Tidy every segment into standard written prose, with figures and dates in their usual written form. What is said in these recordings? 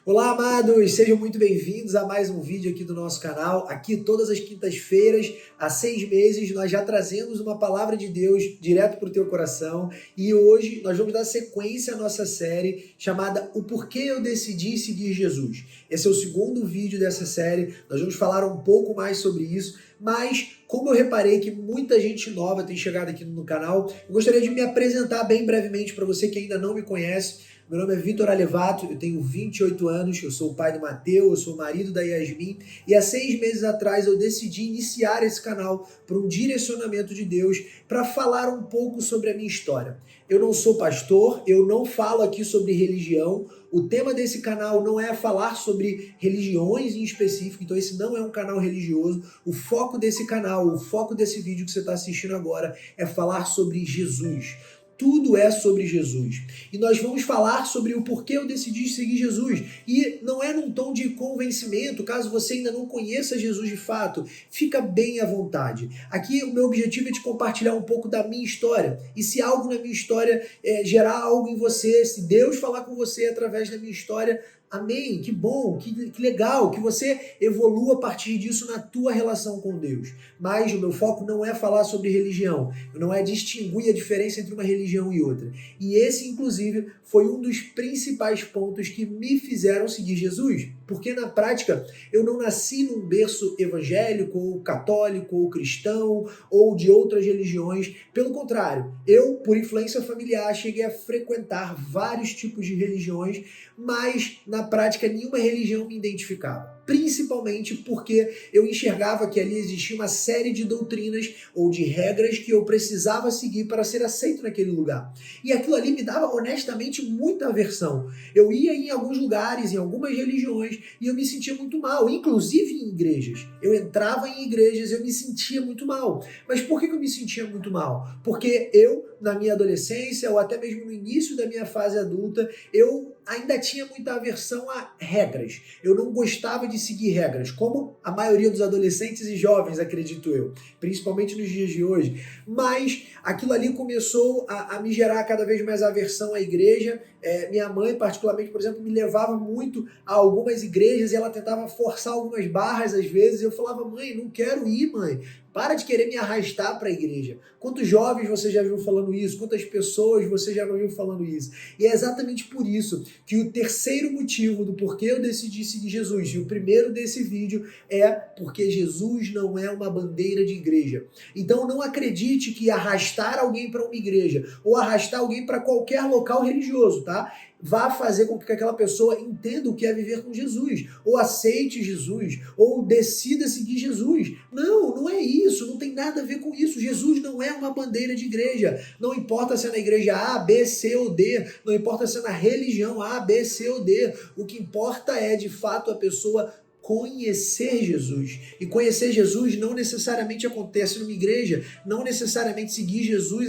Olá, amados! Sejam muito bem-vindos a mais um vídeo aqui do nosso canal. Aqui, todas as quintas-feiras, há 6 meses, nós já trazemos uma palavra de Deus direto para o teu coração. E hoje nós vamos dar sequência à nossa série chamada O Porquê Eu Decidi Seguir Jesus. Esse é o segundo vídeo dessa série. Nós vamos falar um pouco mais sobre isso, mas como eu reparei que muita gente nova tem chegado aqui no canal, eu gostaria de me apresentar bem brevemente para você que ainda não me conhece. Meu nome é Vitor Alevato, eu tenho 28 anos, eu sou o pai do Mateus, eu sou o marido da Yasmin, e há 6 meses atrás eu decidi iniciar esse canal por um direcionamento de Deus para falar um pouco sobre a minha história. Eu não sou pastor, eu não falo aqui sobre religião, o tema desse canal não é falar sobre religiões em específico, então esse não é um canal religioso. O foco desse canal, o foco desse vídeo que você está assistindo agora é falar sobre Jesus. Tudo é sobre Jesus. E nós vamos falar sobre o porquê eu decidi seguir Jesus. E não é num tom de convencimento, caso você ainda não conheça Jesus de fato, fica bem à vontade. Aqui o meu objetivo é te compartilhar um pouco da minha história. E se algo na minha história gerar algo em você, se Deus falar com você através da minha história, amém, que bom, que legal, que você evolua a partir disso na tua relação com Deus. Mas o meu foco não é falar sobre religião, não é distinguir a diferença entre uma religião e outra. E esse, inclusive, foi um dos principais pontos que me fizeram seguir Jesus. Porque na prática, eu não nasci num berço evangélico, ou católico, ou cristão, ou de outras religiões. Pelo contrário, eu, por influência familiar, cheguei a frequentar vários tipos de religiões, mas na prática nenhuma religião me identificava. Principalmente porque eu enxergava que ali existia uma série de doutrinas ou de regras que eu precisava seguir para ser aceito naquele lugar. E aquilo ali me dava, honestamente, muita aversão. Eu ia em alguns lugares, em algumas religiões, e eu me sentia muito mal, inclusive em igrejas. Eu entrava em igrejas e eu me sentia muito mal. Mas por que eu me sentia muito mal? Porque eu, na minha adolescência, ou até mesmo no início da minha fase adulta, eu ainda tinha muita aversão a regras. Eu não gostava de seguir regras, como a maioria dos adolescentes e jovens, acredito eu, principalmente nos dias de hoje. Mas aquilo ali começou a me gerar cada vez mais aversão à igreja. Minha mãe, particularmente, por exemplo, me levava muito a algumas igrejas e ela tentava forçar algumas barras às vezes. Eu falava, mãe, não quero ir, mãe. Para de querer me arrastar para a igreja. Quantos jovens você já viu falando isso? Quantas pessoas você já viu falando isso? E é exatamente por isso que o terceiro motivo do porquê eu decidi seguir Jesus, e o primeiro desse vídeo, é porque Jesus não é uma bandeira de igreja. Então não acredite que arrastar alguém para uma igreja ou arrastar alguém para qualquer local religioso, tá? Vá fazer com que aquela pessoa entenda o que é viver com Jesus, ou aceite Jesus, ou decida seguir Jesus. Não, não é isso, não tem nada a ver com isso. Jesus não é uma bandeira de igreja. Não importa se é na igreja A, B, C ou D, não importa se é na religião A, B, C ou D. O que importa é, de fato, a pessoa conhecer Jesus. E conhecer Jesus não necessariamente acontece numa igreja, não necessariamente seguir Jesus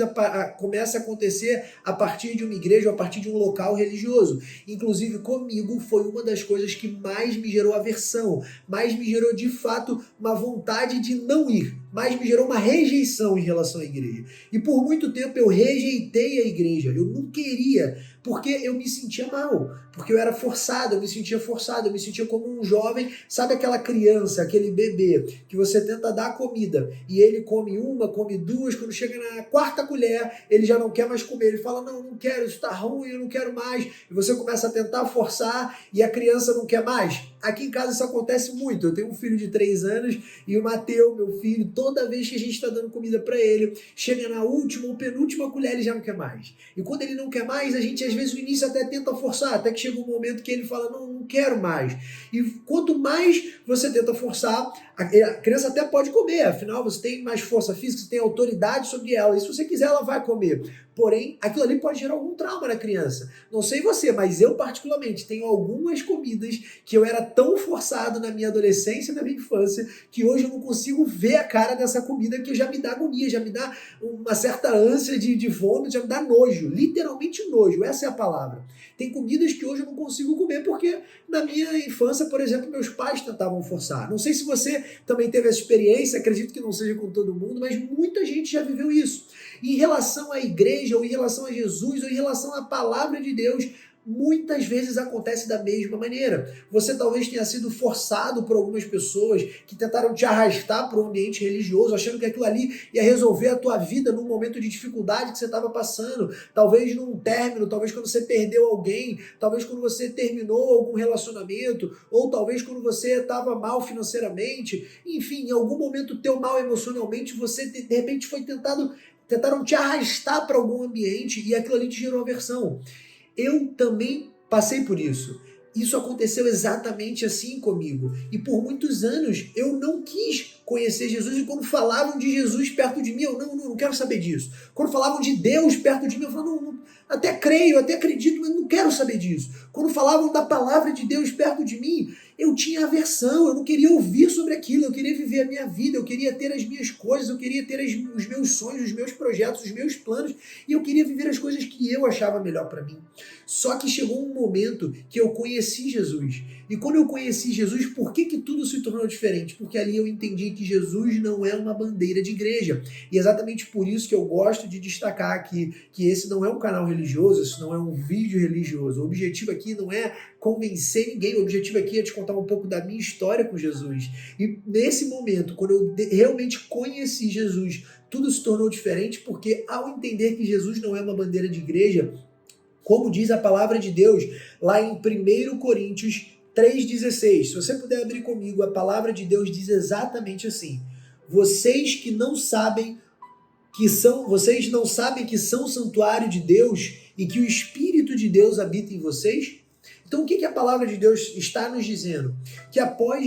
começa a acontecer a partir de uma igreja ou a partir de um local religioso. Inclusive, comigo foi uma das coisas que mais me gerou aversão, mais me gerou de fato uma vontade de não ir, mais me gerou uma rejeição em relação à igreja. E por muito tempo eu rejeitei a igreja, eu não queria, porque eu me sentia mal, porque eu era forçado, eu me sentia como um jovem, sabe aquela criança, aquele bebê, que você tenta dar comida, e ele come uma, come duas, quando chega na quarta colher, ele já não quer mais comer, ele fala, não quero, isso está ruim, eu não quero mais, e você começa a tentar forçar, e a criança não quer mais. Aqui em casa isso acontece muito, eu tenho um filho de 3 anos, e o Mateus, meu filho, toda vez que a gente está dando comida para ele, chega na última ou penúltima colher, ele já não quer mais. E quando ele não quer mais, a gente às vezes no início até tenta forçar, até que chega um momento que ele fala, não quero mais. E quanto mais você tenta forçar, a criança até pode comer, afinal você tem mais força física, você tem autoridade sobre ela, e se você quiser ela vai comer. Porém, aquilo ali pode gerar algum trauma na criança. Não sei você, mas eu particularmente tenho algumas comidas que eu era tão forçado na minha adolescência e na minha infância, que hoje eu não consigo ver a cara dessa comida, que já me dá agonia, já me dá uma certa ânsia de vômito, já me dá nojo, literalmente nojo, essa é a palavra. Tem comidas que hoje eu não consigo comer porque na minha infância, por exemplo, meus pais tentavam forçar. Não sei se você também teve essa experiência, acredito que não seja com todo mundo, mas muita gente já viveu isso. Em relação à igreja, ou em relação a Jesus, ou em relação à palavra de Deus, muitas vezes acontece da mesma maneira. Você talvez tenha sido forçado por algumas pessoas que tentaram te arrastar para um ambiente religioso, achando que aquilo ali ia resolver a tua vida num momento de dificuldade que você estava passando, talvez num término, talvez quando você perdeu alguém, talvez quando você terminou algum relacionamento, ou talvez quando você estava mal financeiramente, enfim, em algum momento teu mal emocionalmente, você de repente tentaram te arrastar para algum ambiente e aquilo ali te gerou aversão. Eu também passei por isso. Isso aconteceu exatamente assim comigo. E por muitos anos eu não quis conhecer Jesus. E quando falavam de Jesus perto de mim, eu não quero saber disso. Quando falavam de Deus perto de mim, eu falava, até creio, até acredito, mas não quero saber disso. Quando falavam da palavra de Deus perto de mim, eu tinha aversão, eu não queria ouvir sobre aquilo, eu queria viver a minha vida, eu queria ter as minhas coisas, eu queria ter os meus sonhos, os meus projetos, os meus planos, e eu queria viver as coisas que eu achava melhor para mim. Só que chegou um momento que eu conheci Jesus. E quando eu conheci Jesus, por que tudo se tornou diferente? Porque ali eu entendi que Jesus não é uma bandeira de igreja. E é exatamente por isso que eu gosto de destacar aqui que esse não é um canal religioso, isso não é um vídeo religioso. O objetivo aqui não é convencer ninguém, o objetivo aqui é te contar um pouco da minha história com Jesus. E nesse momento, quando eu realmente conheci Jesus, tudo se tornou diferente, porque ao entender que Jesus não é uma bandeira de igreja, como diz a palavra de Deus lá em 1 Coríntios 3,16. Se você puder abrir comigo, a palavra de Deus diz exatamente assim: vocês não sabem que são santuário de Deus e que o Espírito de Deus habita em vocês? Então o que a palavra de Deus está nos dizendo? Que após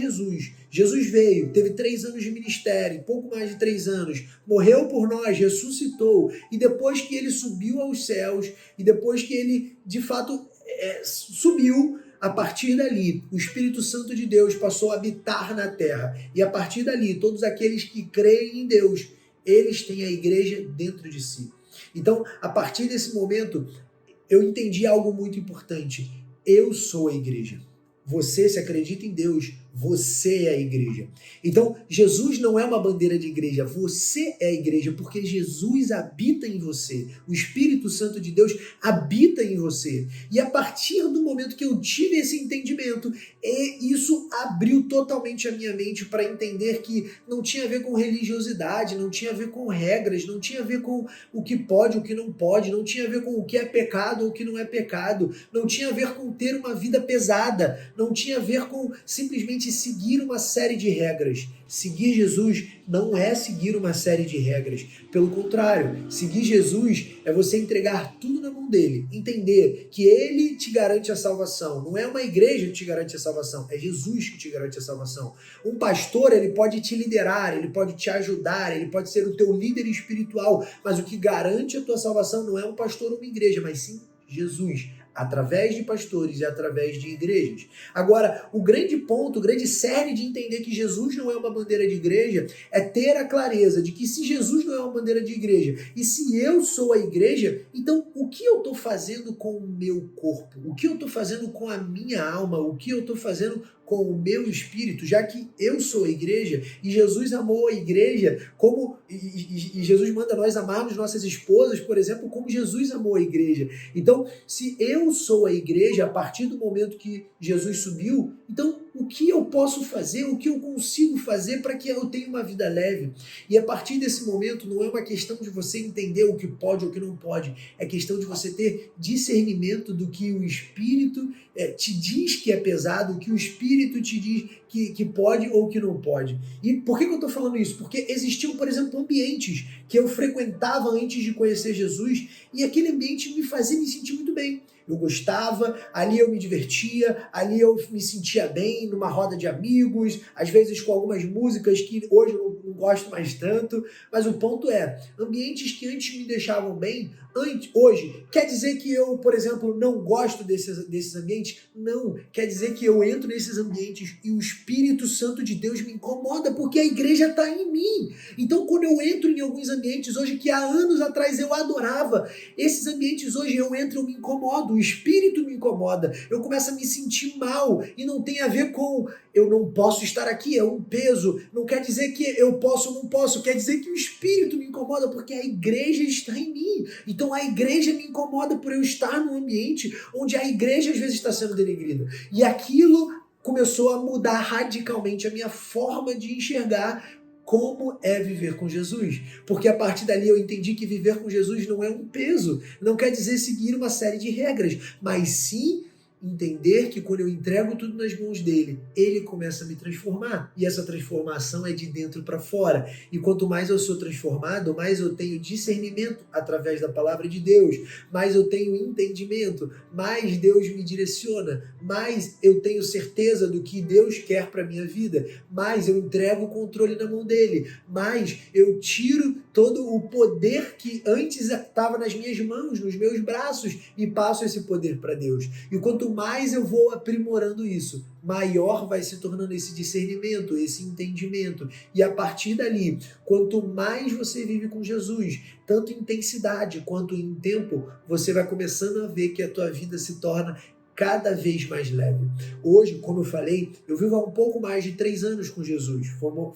Jesus veio, teve 3 anos de ministério, pouco mais de 3 anos, morreu por nós, ressuscitou, e depois que ele subiu aos céus, e depois que ele de fato subiu, a partir dali, o Espírito Santo de Deus passou a habitar na terra, e a partir dali, todos aqueles que creem em Deus, eles têm a igreja dentro de si. Então, a partir desse momento, eu entendi algo muito importante. Eu sou a igreja. Você, se acredita em Deus, você é a igreja. Então, Jesus não é uma bandeira de igreja, você é a igreja, porque Jesus habita em você. O Espírito Santo de Deus habita em você. E a partir do momento que eu tive esse entendimento, isso abriu totalmente a minha mente para entender que não tinha a ver com religiosidade, não tinha a ver com regras, não tinha a ver com o que pode, o que não pode, não tinha a ver com o que é pecado ou o que não é pecado, não tinha a ver com ter uma vida pesada, não tinha a ver com simplesmente seguir uma série de regras. Seguir Jesus não é seguir uma série de regras. Pelo contrário, seguir Jesus é você entregar tudo na mão dele. Entender que ele te garante a salvação. Não é uma igreja que te garante a salvação, é Jesus que te garante a salvação. Um pastor, ele pode te liderar, ele pode te ajudar, ele pode ser o teu líder espiritual, mas o que garante a tua salvação não é um pastor ou uma igreja, mas sim Jesus, através de pastores e através de igrejas. Agora, o grande ponto, o grande cerne de entender que Jesus não é uma bandeira de igreja é ter a clareza de que se Jesus não é uma bandeira de igreja e se eu sou a igreja, então o que eu estou fazendo com o meu corpo? O que eu estou fazendo com a minha alma? O que eu estou fazendo com o meu espírito, já que eu sou a igreja e Jesus amou a igreja e Jesus manda nós amarmos nossas esposas, por exemplo, como Jesus amou a igreja. Então, se eu sou a igreja a partir do momento que Jesus subiu, então o que eu posso fazer, o que eu consigo fazer para que eu tenha uma vida leve? E a partir desse momento não é uma questão de você entender o que pode ou o que não pode, é questão de você ter discernimento do que o Espírito te diz que é pesado, o que o Espírito te diz que pode ou que não pode. E por que eu estou falando isso? Porque existiam, por exemplo, ambientes que eu frequentava antes de conhecer Jesus e aquele ambiente me fazia me sentir muito bem. Eu gostava, ali eu me divertia, ali eu me sentia bem, numa roda de amigos, às vezes com algumas músicas que hoje eu não gosto mais tanto, mas o ponto é, ambientes que antes me deixavam bem, hoje, quer dizer que eu, por exemplo, não gosto desses ambientes? Não, quer dizer que eu entro nesses ambientes e o Espírito Santo de Deus me incomoda, porque a igreja está em mim. Então, quando eu entro em alguns ambientes hoje que há anos atrás eu adorava, esses ambientes hoje eu entro e eu me incomodo, o Espírito me incomoda, eu começo a me sentir mal, e não tem a ver com eu não posso estar aqui, é um peso, não quer dizer que eu posso ou não posso, quer dizer que o Espírito me incomoda, porque a igreja está em mim. Então, Então a igreja me incomoda por eu estar num ambiente onde a igreja às vezes está sendo denegrida. E aquilo começou a mudar radicalmente a minha forma de enxergar como é viver com Jesus. Porque a partir dali eu entendi que viver com Jesus não é um peso, não quer dizer seguir uma série de regras, mas sim entender que quando eu entrego tudo nas mãos dele, ele começa a me transformar. E essa transformação é de dentro para fora. E quanto mais eu sou transformado, mais eu tenho discernimento através da palavra de Deus, mais eu tenho entendimento, mais Deus me direciona, mais eu tenho certeza do que Deus quer para minha vida, mais eu entrego o controle na mão dele, mais eu tiro todo o poder que antes estava nas minhas mãos, nos meus braços, e passo esse poder para Deus. E quanto mais eu vou aprimorando isso, maior vai se tornando esse discernimento, esse entendimento. E a partir dali, quanto mais você vive com Jesus, tanto em intensidade quanto em tempo, você vai começando a ver que a tua vida se torna cada vez mais leve. Hoje, como eu falei, eu vivo há um pouco mais de 3 anos com Jesus.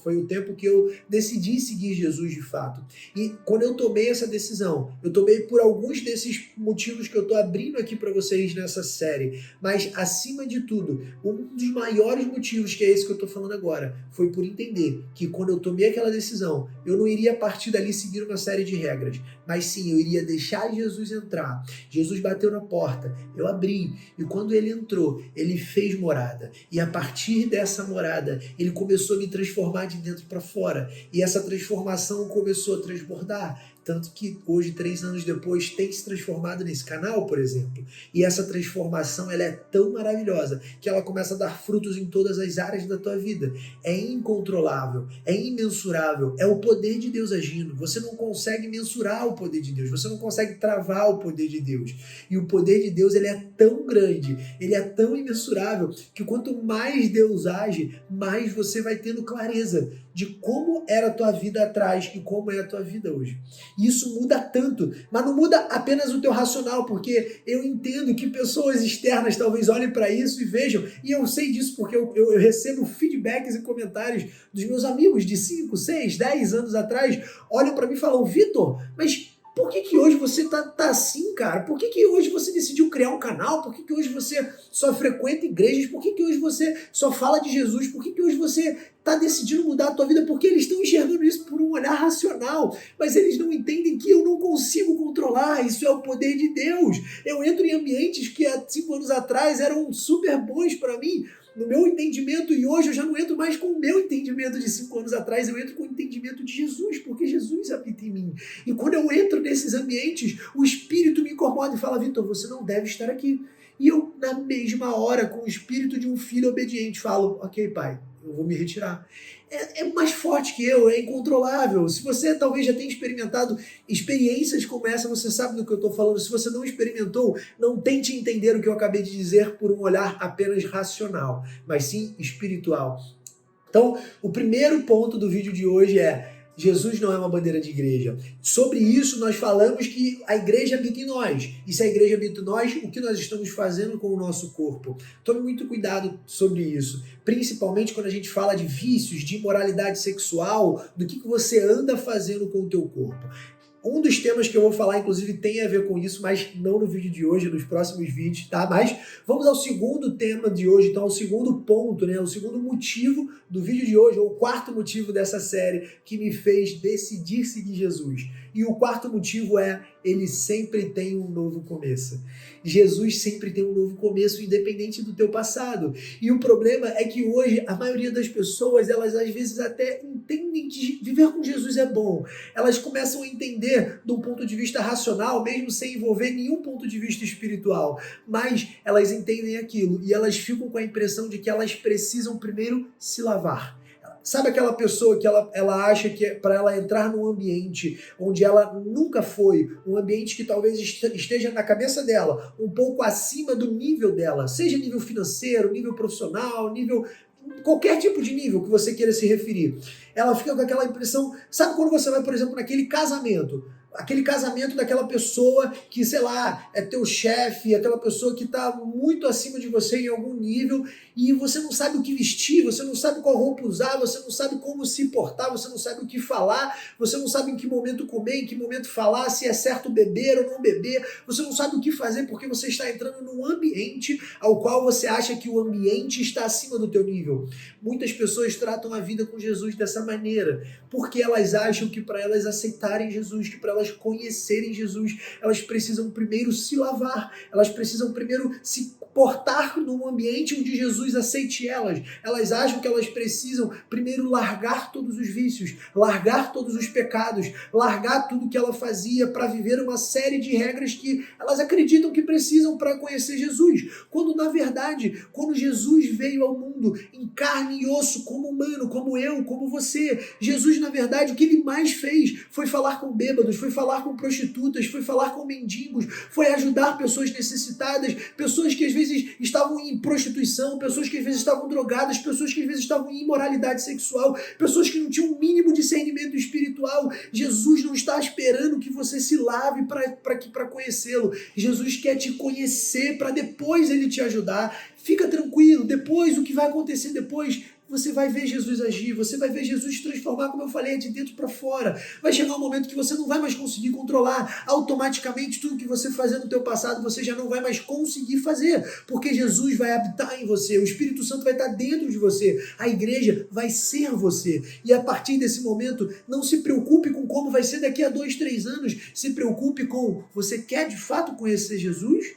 Foi o tempo que eu decidi seguir Jesus de fato. E quando eu tomei essa decisão, eu tomei por alguns desses motivos que eu estou abrindo aqui para vocês nessa série. Mas, acima de tudo, um dos maiores motivos, que é esse que eu estou falando agora, foi por entender que quando eu tomei aquela decisão, eu não iria a partir dali seguir uma série de regras, mas sim, eu iria deixar Jesus entrar. Jesus bateu na porta, eu abri, e quando ele entrou, ele fez morada. E a partir dessa morada, ele começou a me transformar de dentro para fora. E essa transformação começou a transbordar. Tanto que hoje, 3 anos depois, tem se transformado nesse canal, por exemplo. E essa transformação ela é tão maravilhosa que ela começa a dar frutos em todas as áreas da tua vida. É incontrolável, é imensurável, é o poder de Deus agindo. Você não consegue mensurar o poder de Deus, você não consegue travar o poder de Deus. E o poder de Deus ele é tão grande, ele é tão imensurável, que quanto mais Deus age, mais você vai tendo clareza de como era a tua vida atrás e como é a tua vida hoje. E isso muda tanto, mas não muda apenas o teu racional, porque eu entendo que pessoas externas talvez olhem para isso e vejam, e eu sei disso porque eu recebo feedbacks e comentários dos meus amigos de 5, 6, 10 anos atrás, olham para mim e falam: Vitor, mas por que hoje você tá assim, cara? Por que hoje você decidiu criar um canal? Por que hoje você só frequenta igrejas? Por que hoje você só fala de Jesus? Por que hoje você está decidindo mudar a tua vida? Porque eles estão enxergando isso por um olhar racional, mas eles não entendem que eu não consigo controlar. Isso é o poder de Deus. Eu entro em ambientes que há 5 anos atrás eram super bons para mim, no meu entendimento, e hoje eu já não entro mais com o meu entendimento de 5 anos atrás, eu entro com o entendimento de Jesus, porque Jesus habita em mim. E quando eu entro nesses ambientes, o Espírito me incomoda e fala: Vitor, você não deve estar aqui. E eu, na mesma hora, com o espírito de um filho obediente, falo: ok, pai, eu vou me retirar. É mais forte que eu, é incontrolável. Se você talvez já tenha experimentado experiências como essa, você sabe do que eu estou falando. Se você não experimentou, não tente entender o que eu acabei de dizer por um olhar apenas racional, mas sim espiritual. Então, o primeiro ponto do vídeo de hoje é: Jesus não é uma bandeira de igreja. Sobre isso, nós falamos que a igreja habita em nós. E se a igreja habita em nós, o que nós estamos fazendo com o nosso corpo? Tome muito cuidado sobre isso. Principalmente quando a gente fala de vícios, de imoralidade sexual, do que você anda fazendo com o teu corpo. Um dos temas que eu vou falar, inclusive, tem a ver com isso, mas não no vídeo de hoje, nos próximos vídeos, tá? Mas vamos ao segundo tema de hoje, então, ao segundo ponto, né? O segundo motivo do vídeo de hoje, ou o quarto motivo dessa série que me fez decidir seguir Jesus. E o quarto motivo é: ele sempre tem um novo começo. Jesus sempre tem um novo começo, independente do teu passado. E o problema é que hoje a maioria das pessoas, elas às vezes até entendem que viver com Jesus é bom. Elas começam a entender de um ponto de vista racional, mesmo sem envolver nenhum ponto de vista espiritual. Mas elas entendem aquilo e elas ficam com a impressão de que elas precisam primeiro se lavar. Sabe aquela pessoa que ela acha que para ela entrar num ambiente onde ela nunca foi, um ambiente que talvez esteja na cabeça dela, um pouco acima do nível dela, seja nível financeiro, nível profissional, nível... qualquer tipo de nível que você queira se referir. Ela fica com aquela impressão... Sabe quando você vai, por exemplo, naquele casamento? aquele casamento daquela pessoa que, sei lá, é teu chefe, aquela pessoa que está muito acima de você em algum nível e você não sabe o que vestir, você não sabe qual roupa usar, você não sabe como se portar, você não sabe o que falar, você não sabe em que momento comer, em que momento falar, se é certo beber ou não beber, você não sabe o que fazer porque você está entrando num ambiente ao qual você acha que o ambiente está acima do teu nível. Muitas pessoas tratam a vida com Jesus dessa maneira, porque elas acham que para elas aceitarem Jesus, que para elas conhecerem Jesus, elas precisam primeiro se lavar, elas precisam primeiro se portar num ambiente onde Jesus aceite elas. Elas acham que elas precisam primeiro largar todos os vícios, largar todos os pecados, largar tudo que ela fazia para viver uma série de regras que elas acreditam que precisam para conhecer Jesus. Quando na verdade, quando Jesus veio ao mundo em carne e osso, como humano, como eu, como você, Jesus na verdade o que ele mais fez foi falar com bêbados, foi falar com prostitutas, foi falar com mendigos, foi ajudar pessoas necessitadas, pessoas que às vezes estavam em prostituição, pessoas que às vezes estavam drogadas, pessoas que às vezes estavam em imoralidade sexual, pessoas que não tinham um mínimo discernimento espiritual. Jesus não está esperando que você se lave para conhecê-lo. Jesus quer te conhecer para depois ele te ajudar. Fica tranquilo, depois o que vai acontecer depois, você vai ver Jesus agir, você vai ver Jesus te transformar, como eu falei, de dentro para fora. Vai chegar um momento que você não vai mais conseguir controlar. Automaticamente, tudo que você fazia no teu passado, você já não vai mais conseguir fazer, porque Jesus vai habitar em você, o Espírito Santo vai estar dentro de você, a igreja vai ser você. E a partir desse momento, não se preocupe com como vai ser daqui a 2, 3 anos, se preocupe com, você quer de fato conhecer Jesus?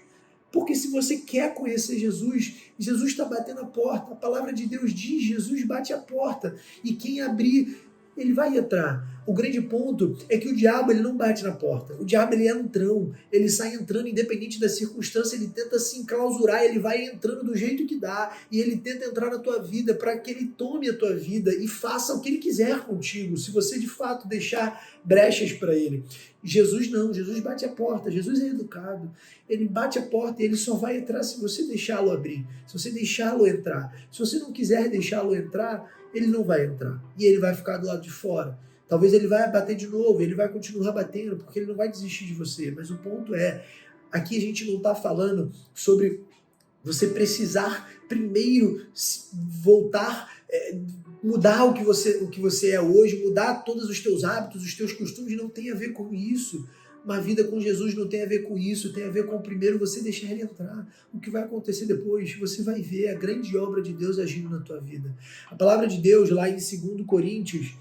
Porque se você quer conhecer Jesus, Jesus está batendo a porta. A palavra de Deus diz, Jesus bate a porta. E quem abrir, ele vai entrar. O grande ponto é que o diabo ele não bate na porta. O diabo ele é entrão. Ele sai entrando independente da circunstância. Ele tenta se enclausurar. Ele vai entrando do jeito que dá. E ele tenta entrar na tua vida para que ele tome a tua vida e faça o que ele quiser contigo. Se você de fato deixar brechas para ele. Jesus não. Jesus bate a porta. Jesus é educado. Ele bate a porta e ele só vai entrar se você deixá-lo abrir. Se você deixá-lo entrar. Se você não quiser deixá-lo entrar, ele não vai entrar. E ele vai ficar do lado de fora. Talvez ele vai bater de novo, ele vai continuar batendo, porque ele não vai desistir de você. Mas o ponto é, aqui a gente não está falando sobre você precisar primeiro voltar, mudar o que você é hoje, mudar todos os teus hábitos, os teus costumes, não tem a ver com isso. Uma vida com Jesus não tem a ver com isso, tem a ver com primeiro você deixar ele entrar. O que vai acontecer depois? Você vai ver a grande obra de Deus agindo na tua vida. A palavra de Deus, lá em 2 Coríntios,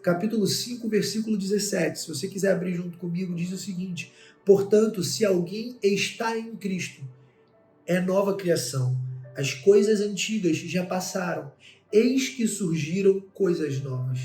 capítulo 5, versículo 17, se você quiser abrir junto comigo, diz o seguinte: portanto, se alguém está em Cristo, é nova criação. As coisas antigas já passaram, eis que surgiram coisas novas.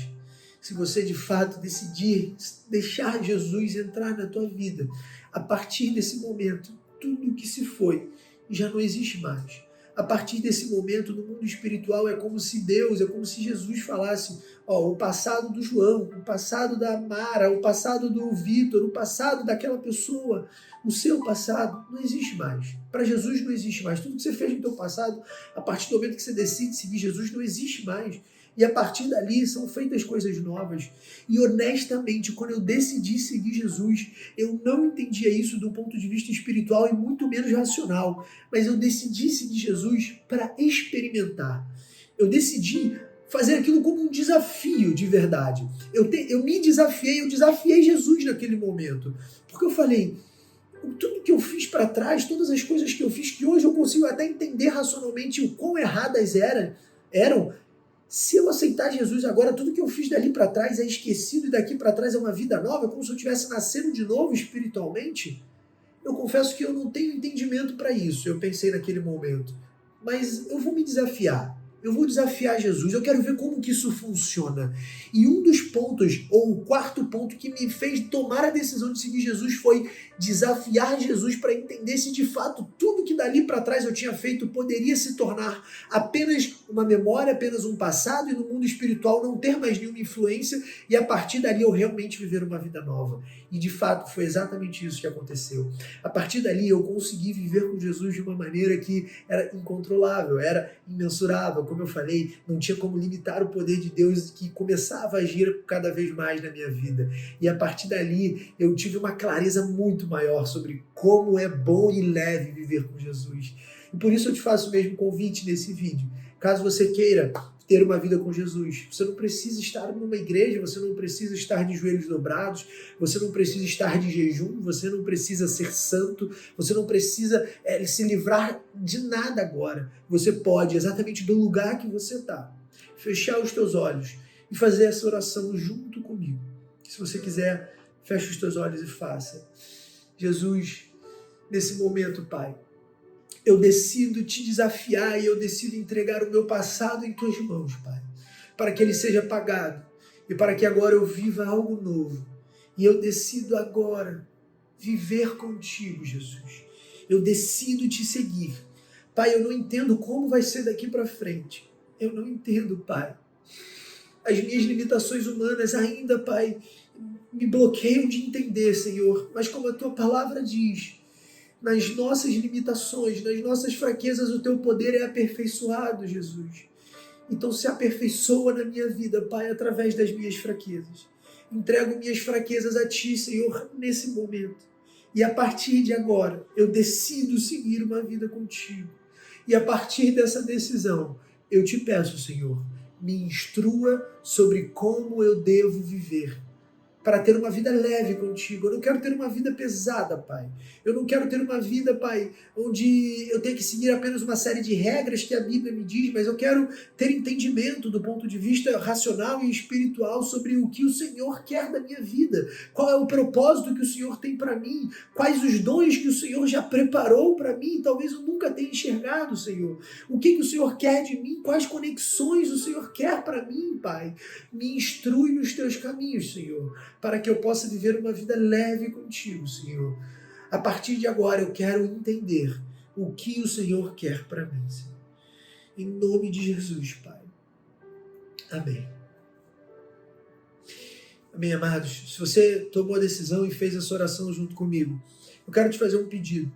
Se você de fato decidir deixar Jesus entrar na tua vida, a partir desse momento, tudo que se foi já não existe mais. A partir desse momento, no mundo espiritual, é como se Deus, é como se Jesus falasse, o passado do João, o passado da Mara, o passado do Vitor, o passado daquela pessoa, o seu passado não existe mais. Para Jesus não existe mais. Tudo que você fez no teu passado, a partir do momento que você decide seguir Jesus, não existe mais. E a partir dali são feitas coisas novas. E honestamente, quando eu decidi seguir Jesus, eu não entendia isso do ponto de vista espiritual e muito menos racional. Mas eu decidi seguir Jesus para experimentar. Eu decidi fazer aquilo como um desafio de verdade. Eu me desafiei, eu desafiei Jesus naquele momento. Porque eu falei, tudo que eu fiz para trás, todas as coisas que eu fiz, que hoje eu consigo até entender racionalmente o quão erradas eram, se eu aceitar Jesus agora, tudo que eu fiz dali para trás é esquecido e daqui para trás é uma vida nova, como se eu tivesse nascendo de novo espiritualmente. Eu confesso que eu não tenho entendimento para isso, eu pensei naquele momento. Mas eu vou me desafiar. Eu vou desafiar Jesus, eu quero ver como que isso funciona. E um dos pontos, ou o quarto ponto que me fez tomar a decisão de seguir Jesus foi desafiar Jesus para entender se de fato tudo que dali para trás eu tinha feito poderia se tornar apenas uma memória, apenas um passado e no mundo espiritual não ter mais nenhuma influência e a partir dali eu realmente viver uma vida nova. E de fato foi exatamente isso que aconteceu. A partir dali eu consegui viver com Jesus de uma maneira que era incontrolável, era imensurável. como eu falei, não tinha como limitar o poder de Deus que começava a agir cada vez mais na minha vida. E a partir dali eu tive uma clareza muito maior sobre como é bom e leve viver com Jesus. E por isso eu te faço o mesmo convite nesse vídeo. Caso você queira ter uma vida com Jesus, você não precisa estar numa igreja, você não precisa estar de joelhos dobrados, você não precisa estar de jejum, você não precisa ser santo, você não precisa se livrar de nada agora. Você pode, exatamente do lugar que você está, fechar os teus olhos e fazer essa oração junto comigo. Se você quiser, feche os teus olhos e faça. Jesus, nesse momento, Pai, eu decido te desafiar e eu decido entregar o meu passado em tuas mãos, Pai, para que ele seja apagado e para que agora eu viva algo novo. E eu decido agora viver contigo, Jesus. Eu decido te seguir. Pai, eu não entendo como vai ser daqui para frente. Eu não entendo, Pai. As minhas limitações humanas ainda, Pai, me bloqueiam de entender, Senhor. Mas como a tua palavra diz, nas nossas limitações, nas nossas fraquezas, o teu poder é aperfeiçoado, Jesus. Então se aperfeiçoa na minha vida, Pai, através das minhas fraquezas. Entrego minhas fraquezas a Ti, Senhor, nesse momento. E a partir de agora, eu decido seguir uma vida contigo. E a partir dessa decisão, eu te peço, Senhor, me instrua sobre como eu devo viver para ter uma vida leve contigo. Eu não quero ter uma vida pesada, Pai. Eu não quero ter uma vida, Pai, onde eu tenho que seguir apenas uma série de regras que a Bíblia me diz, mas eu quero ter entendimento do ponto de vista racional e espiritual sobre o que o Senhor quer da minha vida. Qual é o propósito que o Senhor tem para mim? Quais os dons que o Senhor já preparou para mim? Talvez eu nunca tenha enxergado, Senhor. O que o Senhor quer de mim? Quais conexões o Senhor quer para mim, Pai? Me instrui nos teus caminhos, Senhor, para que eu possa viver uma vida leve contigo, Senhor. A partir de agora eu quero entender o que o Senhor quer para mim, Senhor. Em nome de Jesus, Pai. Amém. Amém, amados. Se você tomou a decisão e fez essa oração junto comigo, eu quero te fazer um pedido.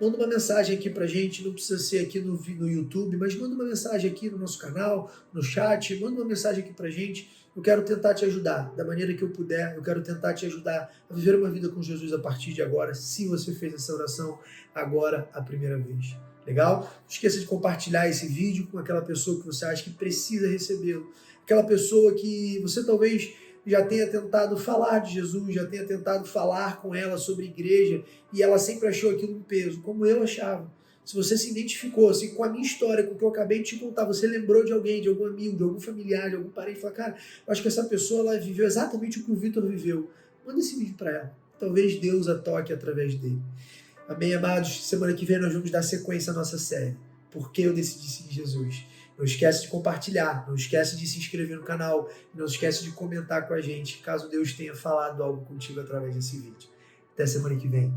Manda uma mensagem aqui pra gente, não precisa ser aqui no YouTube, mas manda uma mensagem aqui no nosso canal, no chat, manda uma mensagem aqui pra gente. Eu quero tentar te ajudar, da maneira que eu puder, eu quero tentar te ajudar a viver uma vida com Jesus a partir de agora, se você fez essa oração agora a primeira vez. Legal? Não esqueça de compartilhar esse vídeo com aquela pessoa que você acha que precisa recebê-lo. Aquela pessoa que você talvez já tenha tentado falar de Jesus, já tenha tentado falar com ela sobre igreja e ela sempre achou aquilo um peso, como eu achava. Se você se identificou assim, com a minha história, com o que eu acabei de te contar, você lembrou de alguém, de algum amigo, de algum familiar, de algum parente, fala, cara, eu acho que essa pessoa ela viveu exatamente o que o Vitor viveu. Manda esse vídeo para ela. Talvez Deus a toque através dele. Amém, amados? Semana que vem nós vamos dar sequência à nossa série. Por que eu decidi seguir Jesus? Não esquece de compartilhar, não esquece de se inscrever no canal, não esquece de comentar com a gente, caso Deus tenha falado algo contigo através desse vídeo. Até semana que vem.